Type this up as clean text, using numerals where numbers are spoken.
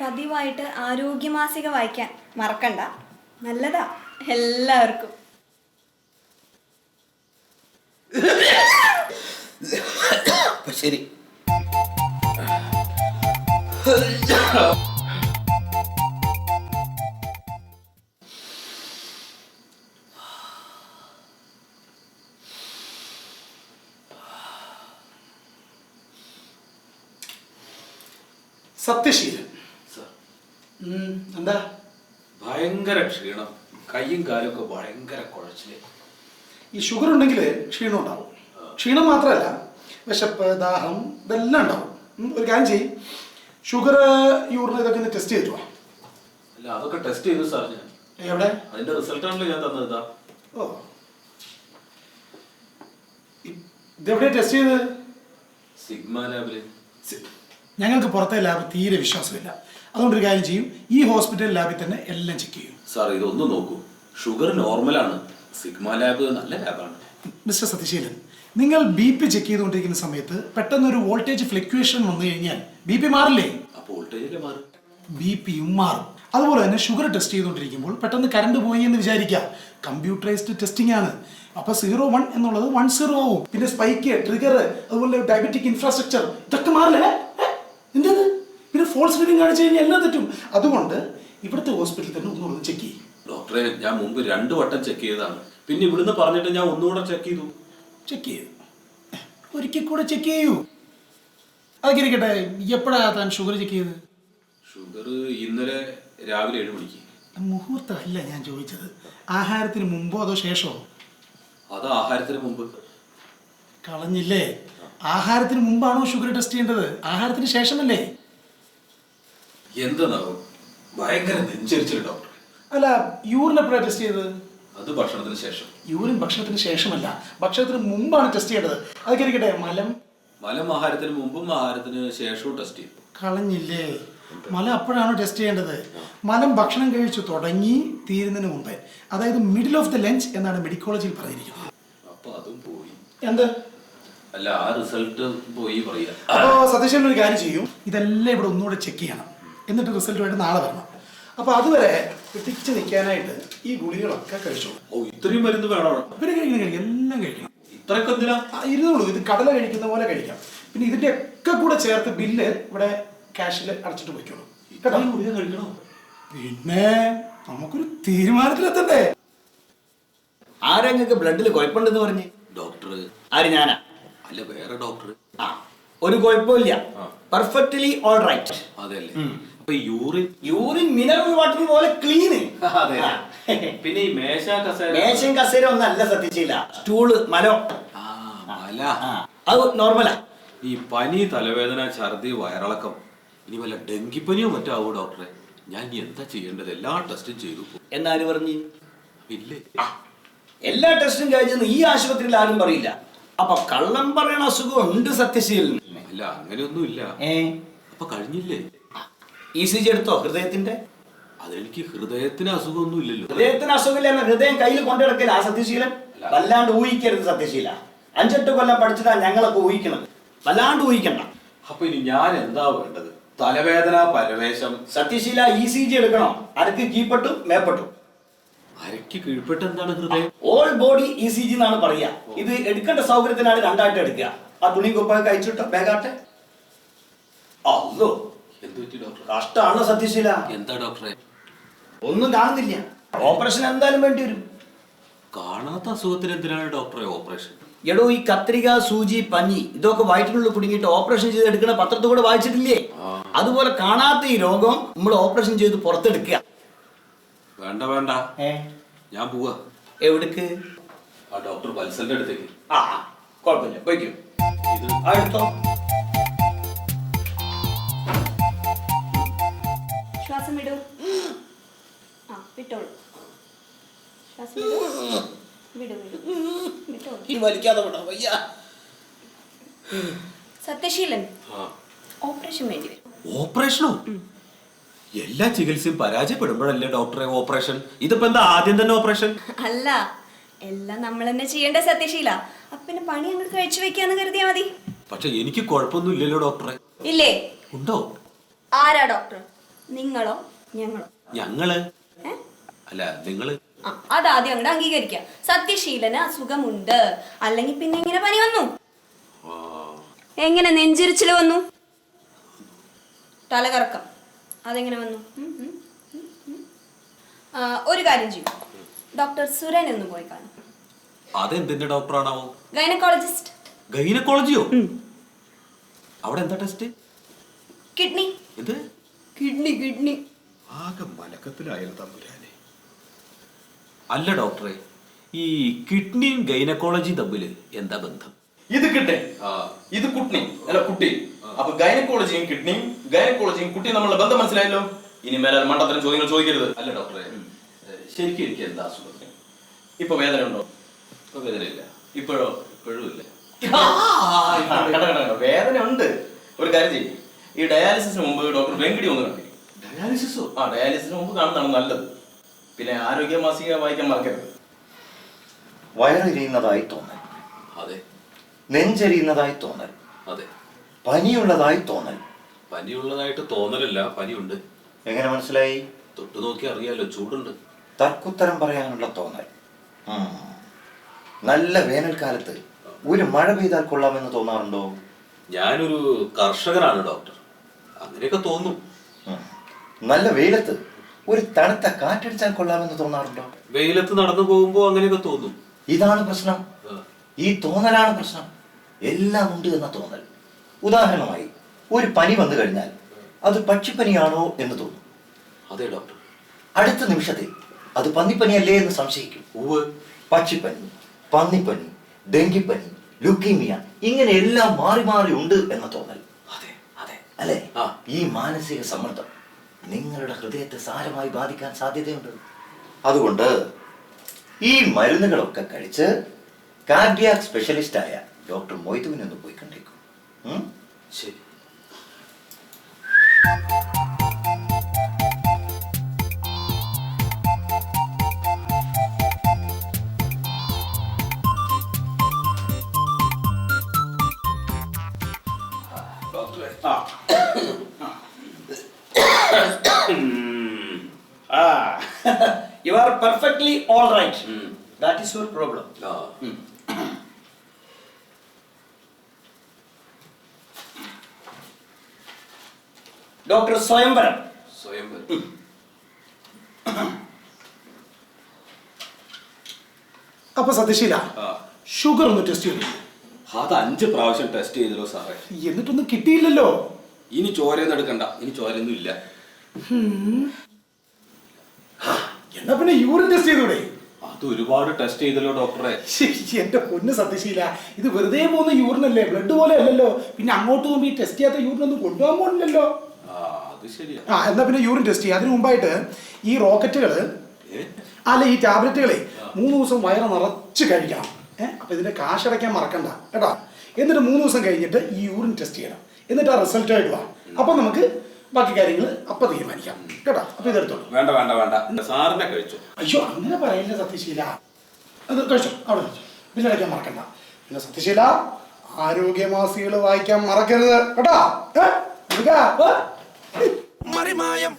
പതിവായിട്ട് ആരോഗ്യമാസിക വായിക്കാൻ മറക്കണ്ട. നല്ലതാ എല്ലാവർക്കും. ശരി. സത്യശീലൻ എന്താ? ഭയങ്കര ക്ഷീണം, കയ്യും കാലൊക്കെ ഭയങ്കര കുഴച്ചില്. ഈ ഷുഗർ ഉണ്ടെങ്കിൽ ക്ഷീണം ഉണ്ടാവും. ക്ഷീണം മാത്രമല്ല, വിശപ്പ്, ദാഹം ഇതെല്ലാം ഉണ്ടാവും. ഒരു കാര്യം ചെയ്യും, ഷുഗർ യൂറിൻ ഇതൊക്കെ ഒന്ന് ടെസ്റ്റ് ചെയ്തിട്ട് വാ. അല്ല, അതൊക്കെ ടെസ്റ്റ് ചെയ്തു സാർ. ഞാൻ എവിടെ? അതിന്റെ റിസൾട്ടാണല്ലോ ഞാൻ തന്നത്. ഓ, ഇതെവിടെയാ ടെസ്റ്റ് ചെയ്തത്? സിഗ്മ ലാബില്. ഞങ്ങൾക്ക് പുറത്തെ ലാബ് തീരെ വിശ്വാസമില്ല. അതുകൊണ്ടൊരു കാര്യം ചെയ്യും, ഈ ഹോസ്പിറ്റൽ ലാബിൽ തന്നെ എല്ലാം ചെക്ക് ചെയ്യും. സാർ, ഇതൊന്ന് നോക്കൂ. ഷുഗർ നോർമലാണ്. സിഗ്മ ലാബ് നല്ല ലാബാണ്. മിസ്റ്റർ സത്യശീലൻ, നിങ്ങൾ BP ചെക്ക് ചെയ്തുകൊണ്ടിരിക്കുന്ന സമയത്ത് പെട്ടെന്നൊരു വോൾട്ടേജ് ഫ്ലക്ച്വേഷൻ വന്നു കഴിഞ്ഞാൽ BP മാറില്ലേ? അപ്പോൾ വോൾട്ടേജിലെ മാറും, BPയും മാറും. അതുപോലെ തന്നെ ഷുഗർ ടെസ്റ്റ് ചെയ്തുകൊണ്ടിരിക്കുമ്പോൾ പെട്ടെന്ന് കറണ്ട് പോയി എന്ന് വിചാരിക്കുക. കമ്പ്യൂട്ടറൈസ്ഡ് ടെസ്റ്റിംഗ് ആണ്. അപ്പോൾ 01 എന്നുള്ളത് 10 ആവും. പിന്നെ സ്പൈക്ക്, ട്രിഗർ, അതുപോലെ ഡയബറ്റിക് ഇൻഫ്രാസ്ട്രക്ചർ ഇതൊക്കെ മാറില്ലേ? എന്തത്? പിന്നെ ഫോൾസ് റീഡിംഗ് കാണിച്ചു കഴിഞ്ഞാൽ എല്ലാം തെറ്റും. അതുകൊണ്ട് ഇവിടുത്തെ ഹോസ്പിറ്റലിൽ തന്നെ ഒന്നുകൂടെ ചെക്ക് ചെയ്യും. ഡോക്ടറെ, ഞാൻ മുമ്പ് 2 വട്ടം ചെക്ക് ചെയ്തതാണ്. പിന്നെ ഇവിടുന്ന് പറഞ്ഞിട്ട് ഞാൻ ഒന്നുകൂടെ ചെക്ക് ചെയ്തു. ചെക്ക് ചെയ്തു, ഒരിക്കൽ കൂടെ ചെക്ക് ചെയ്യൂ. അതൊക്കെ ഇരിക്കട്ടെ, എപ്പോഴാണ് താൻ ഷുഗർ ചെക്ക് ചെയ്തത്? ഷുഗർ ഇന്നലെ രാവിലെ 7 മണിക്ക്. മുഹൂർത്തമല്ല ഞാൻ ചോദിച്ചത്, ആഹാരത്തിന് മുമ്പോ അതോ ശേഷമോ? അത് ആഹാരത്തിന് മുമ്പ്. കളഞ്ഞില്ലേ? ആഹാരത്തിന് മുമ്പാണോ ഷുഗർ ടെസ്റ്റ് ചെയ്യേണ്ടത്, ആഹാരത്തിന് ശേഷമല്ലേ? എന്താണാവും, ഭയങ്കര നെഞ്ചരിച്ചില്ല ഡോക്ടർ. അല്ല, യൂറിൻ എപ്പോഴാണ് ടെസ്റ്റ് ചെയ്തത്? അത് ഭക്ഷണത്തിന് ശേഷം. യൂറിൻ ഭക്ഷണത്തിന് ശേഷമല്ല, ഭക്ഷണത്തിന് മുമ്പാണ് ടെസ്റ്റ് ചെയ്യേണ്ടത്. അതൊക്കെ ഇരിക്കട്ടെ, മലം ആഹാരത്തിന് മുമ്പും ആഹാരത്തിന് ശേഷവും ടെസ്റ്റ് ചെയ്യും. കളഞ്ഞില്ലേ? മലം അപ്പോഴാണോ ടെസ്റ്റ് ചെയ്യേണ്ടത്? മലം ഭക്ഷണം കഴിച്ചു തുടങ്ങി തീരുന്നതിന് മുമ്പേ, അതായത് മിഡിൽ ഓഫ് ദ ലഞ്ച് എന്നാണ് മെഡിക്കോളജിയിൽ പറഞ്ഞിരിക്കുന്നത്. അപ്പൊ അതും പോയി. എന്ത്? അല്ല, ആ റിസൾട്ട് പോയി പറയാ. അപ്പോൾ സത്യശീലൻ ഒരു കാര്യം ചെയ്യും, ഇതെല്ലാം ഇവിടെ ഒന്നുകൂടെ ചെക്ക് ചെയ്യണം. എന്നിട്ട് റിസൾട്ടുമായിട്ട് നാളെ വരണം. അപ്പോൾ അതുവരെ പിടിച്ച് നിൽക്കാനായിട്ട് ഈ ഗുളികളൊക്കെ കഴിച്ചോളൂ. ഓ, ഇത്രയും മരുന്ന് വേണോ? പിന്നെ കഴിക്കണം, എല്ലാം കഴിക്കണം. ഇത്രയൊക്കെ എന്തിനാ? ഇരുന്നോളൂ, ഇത് കടല കഴിക്കുന്ന പോലെ കഴിക്കാം. പിന്നെ ഇതിന്റെ ഒക്കെ കൂടെ ചേർത്ത് ബില്ല് ഇവിടെ ക്യാഷിൽ അടച്ചിട്ട് പോയിക്കോളൂ. ഗുളിക കഴിക്കണോ? പിന്നെ നമുക്കൊരു തീരുമാനത്തിലെത്തണ്ടേ? ആരെങ്ങൾക്ക് ബ്ലഡിൽ കുഴപ്പമുണ്ടെന്ന് പറഞ്ഞ്? ഡോക്ടർ. ആര്? ഞാനാ? അല്ല, വേറെ ഡോക്ടർ. ഒരു കുഴപ്പമില്ല, പെർഫെക്റ്റ്ലി ഓൾ റൈറ്റ്. അതെല്ലേ? അപ്പൊ യൂറിൻ മിനറൽ വാട്ടർ പോലെ ക്ലീന്. അതെ. പിന്നെ ഈ മേശയും കസേര ഒന്നല്ല സത്യശീല, സ്റ്റൂള്, മലം. മല അത് നോർമലാ. ഈ പനി, തലവേദന, ഛർദി, വയറിളക്കം, ഇനി വല്ല ഡെങ്കിപ്പനിയോ മറ്റോ ആവോ ഡോക്ടറെ? ഞാൻ ഇനി എന്താ ചെയ്യേണ്ടത്? എല്ലാ ടെസ്റ്റും ചെയ്തു. എന്നാര് പറഞ്ഞു? ഇല്ലേ, എല്ലാ ടെസ്റ്റും കഴിഞ്ഞെന്ന് ഈ ആശുപത്രിയിൽ ആരും പറയില്ല. അപ്പൊ കള്ളം പറയണ അസുഖം ഉണ്ട് സത്യശീലൻ? അല്ല, അങ്ങനെയൊന്നും ഇല്ല. അപ്പൊ കഴിഞ്ഞില്ലേ? ECG എടുത്തോ ഹൃദയത്തിന്റെ? അതെനിക്ക് ഹൃദയത്തിന് അസുഖമൊന്നും ഇല്ലല്ലോ. ഹൃദയത്തിന് അസുഖമില്ല, ഹൃദയം കയ്യിൽ കൊണ്ടുനടക്കില്ല ആ സത്യശീലൻ. വല്ലാണ്ട് ഊഹിക്കരുത് സത്യശീല. 5-8 കൊല്ലം പഠിച്ചിട്ടാ ഞങ്ങളൊക്കെ ഊഹിക്കണത്. വല്ലാണ്ട് ഊഹിക്കണ്ട. അപ്പൊ ഇനി ഞാൻ എന്താ വേണ്ടത്? തലവേദന, പരവേശം. സത്യശീല, ECG എടുക്കണോ? അരക്ക് കീഴ്പെട്ടും മേപ്പെട്ടു. അരക്ക് കീഴ്പ്പെട്ട് എന്താണ് ഹൃദയം? ഓൾ ബോഡി ECG എന്നാണ് പറയാ. ഇത് എടുക്കേണ്ട സൗകര്യത്തിനാണ് 2ആയിട്ട് എടുക്കുക. ആ തുണി കുപ്പൊക്കെ അയച്ചിട്ടോ ബാഗാട്ടെ. അല്ലോ, എന്ത് പറ്റി ഡോക്ടർ? കഷ്ടാണോ സത്യശീല? എന്താ ഡോക്ടറെ? ഒന്നും കാണുന്നില്ല, ഓപ്പറേഷൻ എന്തായാലും വേണ്ടി വരും. കാണാത്ത അസുഖത്തിന് എന്തിനാണ് ഡോക്ടറെ ഓപ്പറേഷൻ? എടോ, ഈ കത്രിക, സൂചി, പഞ്ഞി ഇതൊക്കെ വയറ്റിനുള്ളിൽ കുടുങ്ങിയിട്ട് ഓപ്പറേഷൻ ചെയ്ത് എടുക്കണ പത്രത്തിൽ കൂടെ വായിച്ചിട്ടില്ലേ? അതുപോലെ കാണാത്ത ഈ രോഗം നമ്മൾ ഓപ്പറേഷൻ ചെയ്ത് പുറത്തെടുക്കുക. വേണ്ട വേണ്ട, ഞാൻ പോവാ. എവിടേക്ക്? ആ ഡോക്ടർ വത്സലിന്റെ അടുത്തേക്ക്. കുഴപ്പമില്ല, പോയിക്കോ. ഇത് എടുത്തോ. ശ്വാസം വിടൂ. വിട്ടോളൂ. ശ്വാസം വിടൂ. വിട്ടോളൂ. വലിക്കാതെ വിടാം വയ്യ. സത്യശീലൻ, ഓപ്പറേഷൻ വേണ്ടി വരും. ഓപ്പറേഷനോ? എല്ലാ ചികിത്സയും പരാജയപ്പെടുമ്പോഴല്ലേ ഡോക്ടറെ ഓപ്പറേഷൻ? ഇതിപ്പോ എന്താ ആദ്യം തന്നെ ഓപ്പറേഷൻ? അല്ല, എല്ലാം നമ്മൾ തന്നെ ചെയ്യേണ്ട സത്യശീല. അപ്പിന്നെ പണി അങ്ങോട്ട് കഴിച്ചു വെക്കാന്ന് കരുതിയാ മതി. പക്ഷെ എനിക്ക് കുഴപ്പമൊന്നും ഇല്ലല്ലോ ഡോക്ടറെ. ഇല്ലേ? ഉണ്ടോ? ആരാ ഡോക്ടർ? നിങ്ങളോ ഞങ്ങളോ? ഞങ്ങള് ഏ? അല്ല നിങ്ങള്. ആ, അതാദ്യം അങ്ങോട്ട് അംഗീകരിക്കാം. സത്യശീലന് അസുഖമുണ്ട്, അല്ലെങ്കിൽ പിന്നെ എങ്ങനെ പനി വന്നു? ആ, എങ്ങനെ നെഞ്ചിരിച്ചില് വന്നു? തലകറക്കം അതെങ്ങനെ വന്നു? ഒരു കാര്യം ചെയ്യും, ഡോക്ടർ സുരൻ ഒന്ന് പോയി കാണും. അതെന്തിന്റെ ഡോക്ടറാണാവോ? ഗൈനക്കോളജിസ്റ്റ്. ഗൈനക്കോളജിയോ? അവിടെ എന്താ ടെസ്റ്റ്? കിഡ്നി. എന്ത്? കിഡ്നി. ആകെ മലക്കത്തിലായാലും തമ്പുരാനെ. അല്ല ഡോക്ടറെ, ഈ കിഡ്നിയും ഗൈനക്കോളജിയും തമ്മിൽ എന്താ ബന്ധം? ഇത് കിട്ടെ, ആ. ഇത് കുട്ടി അല്ല കുട്ടി. അപ്പൊ ഗൈനക്കോളജിയും കിഡ്നിയും ഗൈനക്കോളജിയും കുട്ടിയും തമ്മിലുള്ള ബന്ധം മനസ്സിലായല്ലോ. ഇനി മേലെ മണ്ടത്തരം ചോദ്യങ്ങൾ ചോദിക്കരുത്. അല്ല ഡോക്ടറെ, ശരിക്കും എനിക്ക് എന്താ അസുഖം? ഇപ്പൊ വേദന ഉണ്ടോ? ഇപ്പൊ വേദനയില്ല. ഇപ്പോഴോ? ഇപ്പോഴും ഇല്ല. കണ്ട വേദന ഉണ്ട്. ഒരു കാര്യം ചെയ്യും, ഈ ഡയാലിസിസിന് മുമ്പ് ഡോക്ടർ വെങ്കിടി ഒന്ന് കണ്ടിരിക്കും. ഡയാലിസിസോ? ആ, ഡയാലിസിന് മുമ്പ് കാണുന്നതാണ് നല്ലത്. പിന്നെ ആരോഗ്യ മാസിക വായിക്കാൻ മറക്കരുത്. വയറിരിയുന്നതായി തോന്നൽ, അതെ നെഞ്ചെരിയുന്നതായി തോന്നൽ, അതെ. പനിയുള്ളതായി തോന്നൽ. പനിയുള്ളതായിട്ട് തോന്നലല്ല, പനിയുണ്ട്. എങ്ങനെ മനസ്സിലായി? തൊട്ടു നോക്കി അറിയാലോ, ചൂടുണ്ട്. തർക്കുത്തരം പറയാനുള്ള തോന്നൽ. നല്ല വേനൽക്കാലത്ത് ഒരു മഴ പെയ്താൽ കൊള്ളാമെന്ന് തോന്നാറുണ്ടോ? ഞാനൊരു കർഷകനാണ് ഡോക്ടർ, അങ്ങനെയൊക്കെ തോന്നും. നല്ല വെയിലത്ത് ഒരു തണുത്ത കാറ്റടിച്ചാൽ കൊള്ളാമെന്ന് തോന്നാറുണ്ടോ? വെയിലത്ത് നടന്നു പോകുമ്പോ അങ്ങനെയൊക്കെ തോന്നും. ഇതാണ് പ്രശ്നം. ഈ തോന്നലാണ് പ്രശ്നം. എല്ലാം ഉണ്ട് എന്ന തോന്നൽ. ഉദാഹരണമായി, ഒരു പനി വന്നു കഴിഞ്ഞാൽ അത് പക്ഷിപ്പനിയാണോ എന്ന് തോന്നും. അതെ ഡോക്ടർ. അടുത്ത നിമിഷത്തിൽ അത് പന്നിപ്പനിയല്ലേ എന്ന് സംശയിക്കും. ഉവ്വ്. പക്ഷിപ്പനി, പന്നിപ്പനി, ഡെങ്കിപ്പനി, ലുക്കീമിയ, ഇങ്ങനെ എല്ലാം മാറി മാറി ഉണ്ട് എന്ന തോന്നൽ. അതെ അതെ. അല്ലെ? ആ. ഈ മാനസിക സമ്മർദ്ദം നിങ്ങളുടെ ഹൃദയത്തെ സാരമായി ബാധിക്കാൻ സാധ്യതയുണ്ട്. അതുകൊണ്ട് ഈ മരുന്നുകളൊക്കെ കഴിച്ച് കാർഡിയാക് സ്പെഷ്യലിസ്റ്റ് ആയ ഡോക്ടർ മൊയ്തുവിനെ ഒന്ന് പോയി കണ്ടേക്കും. ശരി. You are perfectly all right. That is your problem. ആ. Dr. Swayamvaram. സ്വയംവരം. അപ്പൊ സത്യശീല, ആ. ഷുഗർ ഒന്ന് ടെസ്റ്റ് ചെയ്തു. അത് 5 പ്രാവശ്യം ടെസ്റ്റ് ചെയ്തല്ലോ സാറേ. എന്നിട്ടൊന്നും കിട്ടിയില്ലല്ലോ. ഇനി ചോരയൊന്നും എടുക്കണ്ട, ഇനി ചോരയൊന്നും ഇല്ല. എന്നാ പിന്നെ യൂറിൻ ടെസ്റ്റ് ചെയ്തൂടെ? അത് ഒരുപാട് ടെസ്റ്റ് ചെയ്തല്ലോ ഡോക്ടറെ. എന്റെ പൊന്ന് സത്യശീല, ഇത് വെറുതെ പോകുന്ന യൂറിനല്ലേ, ബ്ലഡ് പോലെ അല്ലല്ലോ. പിന്നെ അങ്ങോട്ട് പോകുമ്പോ ഈ ടെസ്റ്റ് ചെയ്യാത്ത യൂറിനൊന്നും കൊണ്ടുപോകാൻ പോണില്ലല്ലോ. അത് ശരിയാ. എന്നാ പിന്നെ യൂറിൻ ടെസ്റ്റ് ചെയ്യുക. അതിനു മുമ്പായിട്ട് ഈ റോക്കറ്റുകള് അല്ല ഈ ടാബ്ലറ്റുകളെ 3 ദിവസം വയറ് നിറച്ച് കഴിക്കണം. അപ്പൊ ഇതിന്റെ കാശടയ്ക്കാൻ മറക്കണ്ട കേട്ടോ. എന്നിട്ട് 3 ദിവസം കഴിഞ്ഞിട്ട് ഈ യൂറിൻ ടെസ്റ്റ് ചെയ്യണം. എന്നിട്ട് ആ റിസൾട്ട് ആയിട്ട് വാ. അപ്പൊ നമുക്ക് ബാക്കി കാര്യങ്ങൾ അപ്പൊ തീരുമാനിക്കാം കേട്ടോ. അപ്പൊ ഇതെടുത്തോളൂ. വേണ്ട വേണ്ട വേണ്ട, സാറിനെ കഴിച്ചു. അയ്യോ അങ്ങനെ പറയില്ല സത്യശീല. അത് കഴിച്ചോ, അവിടെ കഴിച്ചോ. ബില്ലടയ്ക്കാൻ മറക്കണ്ട. പിന്നെ സത്യശീല, ആരോഗ്യമാസികൾ വായിക്കാൻ മറക്കരുത് കേട്ടോ. മറിമായം.